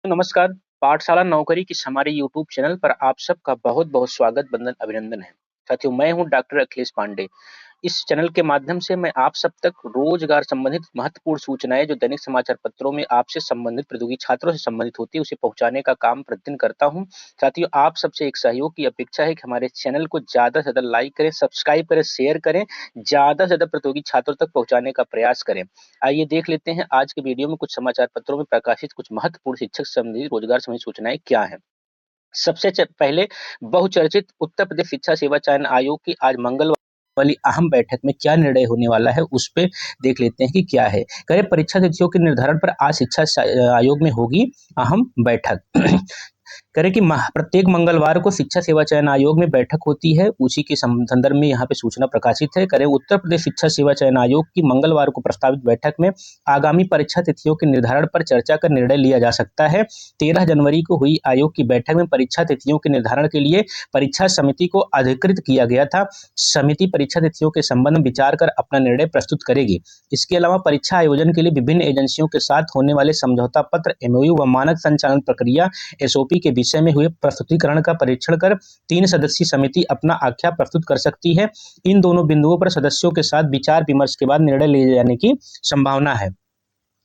तो नमस्कार। पाठशाला नौकरी की हमारे यूट्यूब चैनल पर आप सबका बहुत-बहुत स्वागत, वंदन, अभिनंदन है। साथियों, मैं हूं डॉक्टर अखिलेश पांडे। इस चैनल के माध्यम से मैं आप सब तक रोजगार संबंधित महत्वपूर्ण सूचनाएं जो दैनिक समाचार पत्रों में आपसे संबंधित प्रतियोगी छात्रों से संबंधित होती है, उसे पहुंचाने का काम प्रतिदिन करता हूं। साथियों, आप सबसे एक सहयोग की अपेक्षा है कि हमारे चैनल को ज्यादा से ज्यादा लाइक करें, सब्सक्राइब करें, शेयर करें, ज्यादा से ज्यादा प्रतियोगी छात्रों तक पहुंचाने का प्रयास करें। आइए देख लेते हैं आज के वीडियो में कुछ समाचार पत्रों में प्रकाशित कुछ महत्वपूर्ण शिक्षक संबंधी रोजगार संबंधी सूचनाएं क्या हैं। सबसे पहले बहुचर्चित उत्तर प्रदेश शिक्षा सेवा चयन आयोग की आज मंगलवार वाली अहम बैठक में क्या निर्णय होने वाला है, उस पे देख लेते हैं कि क्या है। करें परीक्षा तिथियों के निर्धारण पर आज आयोग में होगी अहम बैठक। करें कि प्रत्येक मंगलवार को शिक्षा सेवा चयन आयोग में बैठक होती है, उसी के संदर्भ में यहाँ पे सूचना प्रकाशित है। करें उत्तर प्रदेश शिक्षा सेवा चयन आयोग की मंगलवार को प्रस्तावित बैठक में आगामी परीक्षा तिथियों के निर्धारण पर चर्चा कर निर्णय लिया जा सकता है। 13 जनवरी को हुई आयोग की बैठक में परीक्षा तिथियों के निर्धारण के लिए परीक्षा समिति को अधिकृत किया गया था। समिति परीक्षा तिथियों के संबंध में विचार कर अपना निर्णय प्रस्तुत करेगी। इसके अलावा परीक्षा आयोजन के लिए विभिन्न एजेंसियों के साथ होने वाले समझौता पत्र, एमओयू व मानक संचालन प्रक्रिया एसओपी के विषय में हुए प्रस्तुतिकरण का परीक्षण कर 3 सदस्यीय समिति अपना आख्या प्रस्तुत कर सकती है। इन दोनों बिंदुओं पर सदस्यों के साथ विचार विमर्श के बाद निर्णय लिए जाने की संभावना है।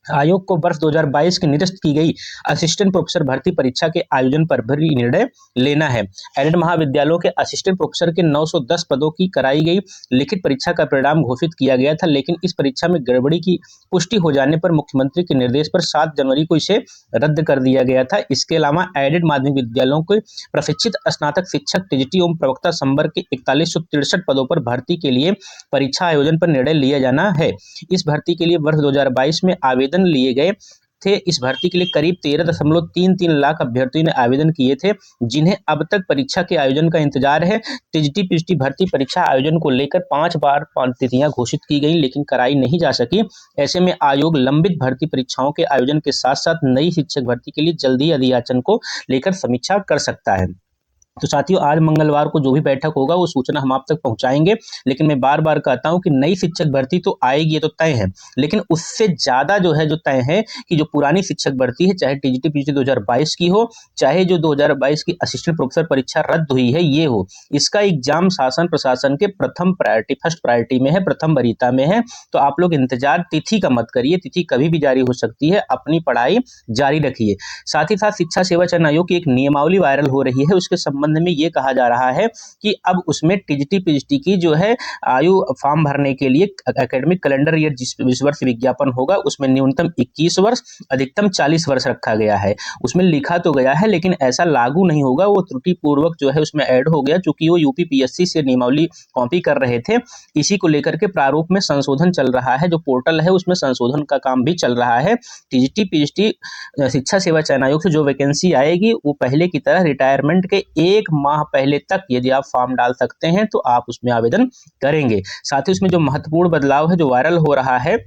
आयोग को वर्ष 2022 की निरस्त की गई असिस्टेंट प्रोफेसर भर्ती परीक्षा के आयोजन पर भी निर्णय लेना है। एडेड महाविद्यालयों के असिस्टेंट प्रोफेसर के 910 पदों की कराई गई लिखित परीक्षा का परिणाम घोषित किया गया था, लेकिन इस परीक्षा में गड़बड़ी की पुष्टि हो जाने पर मुख्यमंत्री के निर्देश पर 7 जनवरी को इसे रद्द कर दिया गया था। इसके अलावा एडेड माध्यमिक विद्यालयों के प्रशिक्षित स्नातक शिक्षक, टीजीटी एवं प्रवक्ता संवर्ग के 4163 पदों पर भर्ती के लिए परीक्षा आयोजन पर निर्णय लिया जाना है। इस भर्ती के लिए वर्ष 2022 में आवेदन लिए गए थे। इस भर्ती के लिए करीब 13.33 लाख अभ्यर्थियों ने आवेदन किए थे, जिन्हें अब तक परीक्षा के आयोजन का इंतजार है। टीजीटी पीजीटी भर्ती परीक्षा आयोजन को लेकर 5 बार तिथियां घोषित की गई, लेकिन कराई नहीं जा सकी। ऐसे में आयोग लंबित भर्ती परीक्षाओं के आयोजन के साथ साथ नई शिक्षक भर्ती के लिए जल्दी अधियाचन को लेकर समीक्षा कर सकता है। तो साथियों, आज मंगलवार को जो भी बैठक होगा वो सूचना हम आप तक पहुंचाएंगे, लेकिन मैं बार बार कहता हूं कि नई शिक्षक भर्ती तो आएगी, ये तो तय है, लेकिन उससे ज्यादा जो तय है कि जो पुरानी शिक्षक भर्ती है, चाहे टीजीटी पीजीटी 2022 की हो, चाहे जो 2022 की असिस्टेंट प्रोफेसर परीक्षा रद्द हुई है ये हो, इसका एग्जाम शासन प्रशासन के प्रथम प्रायोरिटी, फर्स्ट प्रायोरिटी में है, प्रथम वरीयता में है। तो आप लोग इंतजार तिथि का मत करिए, तिथि कभी भी जारी हो सकती है, अपनी पढ़ाई जारी रखिए। साथ ही साथ शिक्षा सेवा चयन आयोग की एक नियमावली वायरल हो रही है, उसके संबंध में ये कहा जा रहा है कि अब उसमें टीजीटी पीजीटी की आयु फॉर्म भरने के लिए एकेडमिक कैलेंडर ईयर जिस वर्ष विज्ञापन होगा उसमें न्यूनतम 21 वर्ष, अधिकतम 40 वर्ष रखा गया है। उसमें लिखा तो गया है, लेकिन ऐसा लागू नहीं होगा, वो त्रुटिपूर्वक उसमें ऐड हो गया, चूंकि वो यूपीपीएससी से नियमावली कॉपी कर रहे थे। इसी को लेकर के प्रारूप में संशोधन चल रहा है, जो पोर्टल है उसमें संशोधन का काम भी चल रहा है। टीजीटी पीजीटी शिक्षा सेवा चयन आयोग से जो वैकेंसी आएगी वो पहले की तरह रिटायरमेंट के 1 माह पहले तक यदि आप फॉर्म डाल सकते हैं तो आप उसमें आवेदन करेंगे। साथ ही उसमें जो महत्वपूर्ण बदलाव है जो वायरल हो रहा है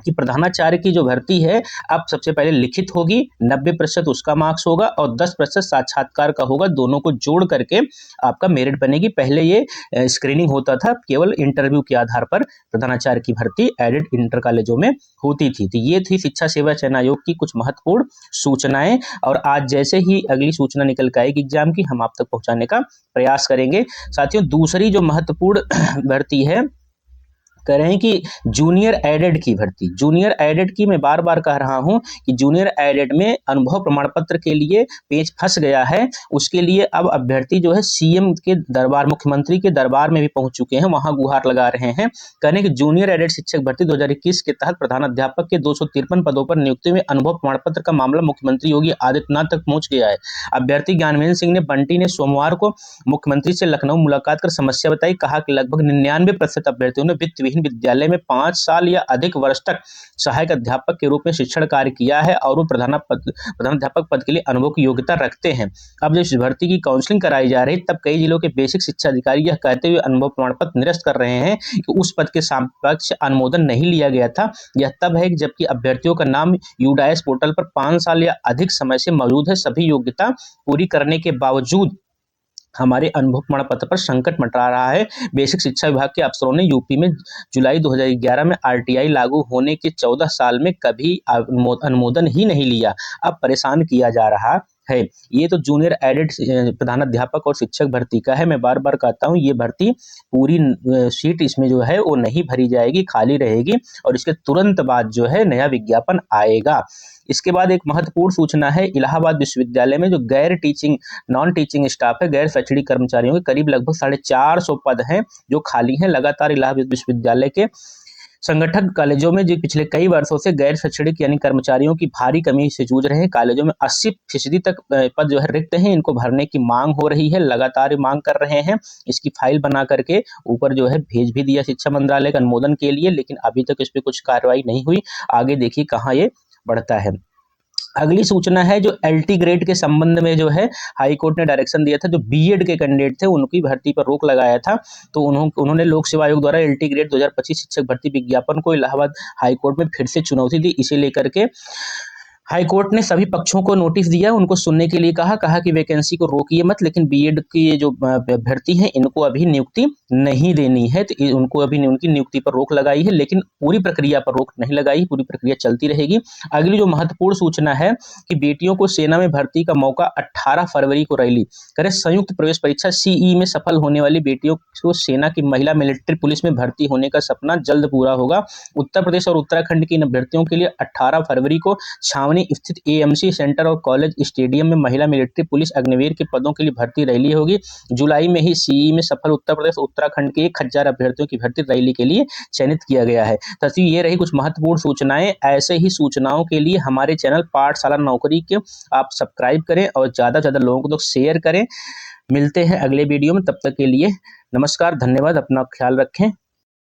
कि प्रधानाचार्य की जो भर्ती है अब सबसे पहले लिखित होगी, 90% उसका मार्क्स होगा और 10% साक्षात्कार का होगा, दोनों को जोड़ करके आपका मेरिट बनेगी। पहले ये स्क्रीनिंग होता था, केवल इंटरव्यू के आधार पर प्रधानाचार्य की भर्ती एडेड इंटर कॉलेजों में होती थी। तो ये थी शिक्षा सेवा चयन आयोग की कुछ महत्वपूर्ण सूचनाएं, और आज जैसे ही अगली सूचना निकल के आएगी एग्जाम की, हम आप तक पहुंचाने का प्रयास करेंगे। साथियों, दूसरी जो महत्वपूर्ण भर्ती है, कह रहे हैं कि जूनियर एडेड की भर्ती। जूनियर एडेड की मैं बार बार कह रहा हूं कि जूनियर एडेड में अनुभव प्रमाण पत्र के लिए पेज फंस गया है। उसके लिए अब अभ्यर्थी सीएम के दरबार, मुख्यमंत्री के दरबार में भी पहुंच चुके हैं, वहां गुहार लगा रहे हैं। कहने कि जूनियर एडेड शिक्षक भर्ती 2021 के तहत प्रधानाध्यापक के 253 पदों पर नियुक्ति में अनुभव प्रमाण पत्र का मामला मुख्यमंत्री योगी आदित्यनाथ तक पहुंच गया है। अभ्यर्थी ज्ञानवेंद्र सिंह ने बंटी ने सोमवार को मुख्यमंत्री से लखनऊ मुलाकात कर समस्या बताई। कहा कि लगभग 99% अभ्यर्थियों ने वित्त विद्यालय में 5 साल या अधिक वर्ष तक सहायक अध्यापक के रूप में शिक्षण कार्य किया है और वो प्रधानाध्यापक पद के लिए अनुभव की योग्यता रखते हैं। अब जब इस भर्ती की काउंसलिंग कराई जा रही, तब कई जिलों के बेसिक शिक्षा अधिकारी यह कहते हुए अनुभव प्रमाण पत्र निरस्त कर रहे हैं कि उस पद के सापेक्ष अनुमोदन नहीं लिया गया था। यह तब है जबकि अभ्यर्थियों का नाम यूडाइस पोर्टल पर 5 साल या अधिक समय से मौजूद है। सभी योग्यता पूरी करने के बावजूद हमारे अनुभव प्रमाण पत्र पर संकट मंडरा रहा है। बेसिक शिक्षा विभाग के अफसरों ने यूपी में जुलाई 2011 में आरटीआई लागू होने के 14 साल में कभी अनुमोदन ही नहीं लिया। अब परेशान किया जा रहा है। ये तो जूनियर एडेड प्रधानाध्यापक और शिक्षक भर्ती का है। मैं बार बार कहता हूँ, ये भर्ती पूरी सीट इसमें जो है वो नहीं भरी जाएगी, खाली रहेगी और इसके तुरंत बाद जो है नया विज्ञापन आएगा। इसके बाद एक महत्वपूर्ण सूचना है, इलाहाबाद विश्वविद्यालय में जो गैर टीचिंग नॉन टीचिंग स्टाफ है, गैर शैक्षणिक कर्मचारियों के करीब लगभग 450 पद हैं जो खाली हैं। लगातार इलाहाबाद विश्वविद्यालय के संगठन कॉलेजों में जो पिछले कई वर्षों से गैर शैक्षणिक यानी कर्मचारियों की भारी कमी से जूझ रहे हैं। कॉलेजों में 80% तक पद जो है रिक्त हैं, इनको भरने की मांग हो रही है, लगातार मांग कर रहे हैं। इसकी फाइल बना करके ऊपर जो है भेज भी दिया शिक्षा मंत्रालय के अनुमोदन के लिए, लेकिन अभी तक इस पर कुछ कार्रवाई नहीं हुई। आगे देखिए कहाँ ये बढ़ता है। अगली सूचना है जो एलटी ग्रेड के संबंध में जो है हाई कोर्ट ने डायरेक्शन दिया था, जो बीएड के कैंडिडेट थे उनकी भर्ती पर रोक लगाया था। तो उन्होंने लोक सेवा आयोग द्वारा एलटी ग्रेड 2025 शिक्षक भर्ती विज्ञापन को इलाहाबाद हाई कोर्ट में फिर से चुनौती दी। इसे लेकर के हाई कोर्ट ने सभी पक्षों को नोटिस दिया, उनको सुनने के लिए कहा कि वैकेंसी को रोकिए मत, लेकिन बीएड की ये जो अभ्यर्थी हैं इनको अभी नियुक्ति नहीं देनी है, तो उनको अभी उनकी नियुक्ति पर रोक लगाई है, लेकिन पूरी प्रक्रिया पर रोक नहीं लगाई, पूरी प्रक्रिया चलती रहेगी। अगली जो महत्वपूर्ण सूचना है कि बेटियों को सेना में भर्ती का मौका 18 फरवरी को रैली करें। संयुक्त प्रवेश परीक्षा सीई में सफल होने वाली बेटियों को सेना की महिला मिलिट्री पुलिस में भर्ती होने का सपना जल्द पूरा होगा। उत्तर प्रदेश और उत्तराखंड की इन अभ्यर्थियों के लिए 18 फरवरी को छावनी स्थित एएमसी सेंटर और कॉलेज स्टेडियम में महिला मिलिट्री पुलिस अग्निवीर के पदों के लिए भर्ती रैली होगी। जुलाई में ही सीई में सफल उत्तर प्रदेश उत्तराखंड के 1000 अभ्यर्थियों की भर्ती रैली के लिए चयनित किया गया है। तो ये रही कुछ महत्वपूर्ण सूचनाएं। ऐसे ही सूचनाओं के लिए हमारे चैनल पाठशाला नौकरी के आप सब्सक्राइब करें और ज्यादा से ज्यादा लोगों को तो शेयर करें। मिलते हैं अगले वीडियो में, तब तक के लिए नमस्कार, धन्यवाद, अपना ख्याल रखें।